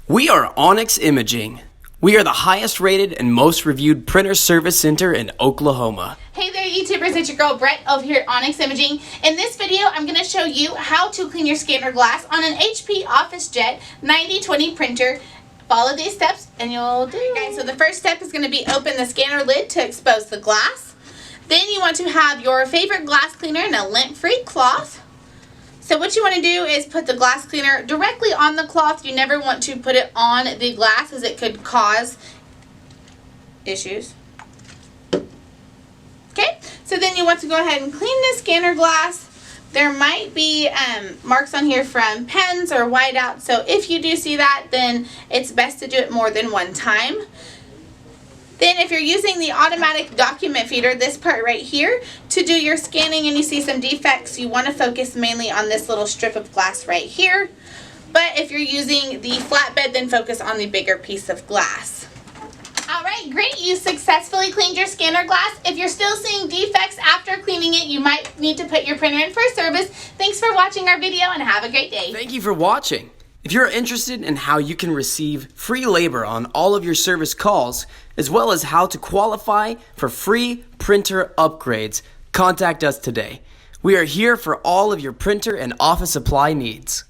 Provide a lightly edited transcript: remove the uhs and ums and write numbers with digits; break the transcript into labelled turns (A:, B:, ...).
A: We are Onyx Imaging. We are the highest rated and most reviewed printer service center in Oklahoma.
B: Hey there YouTubers, it's your girl Brett over here at Onyx Imaging. In this video, I'm going to show you how to clean your scanner glass on an HP OfficeJet 9020 printer. Follow these steps and you'll do it. Guys, so the first step is going to be open the scanner lid to expose the glass. Then you want to have your favorite glass cleaner in a lint-free cloth. So what you want to do is put the glass cleaner directly on the cloth. You never want to put it on the glass as it could cause issues. Okay, so then you want to go ahead and clean the scanner glass. There might be marks on here from pens or whiteout, so if you do see that, then it's best to do it more than one time. Then if you're using the automatic document feeder, this part right here, to do your scanning and you see some defects, you want to focus mainly on this little strip of glass right here. But if you're using the flatbed, then focus on the bigger piece of glass. Alright, great. You successfully cleaned your scanner glass. If you're still seeing defects after cleaning it, you might need to put your printer in for service. Thanks for watching our video and have a great day.
A: Thank you for watching. If you're interested in how you can receive free labor on all of your service calls, as well as how to qualify for free printer upgrades, contact us today. We are here for all of your printer and office supply needs.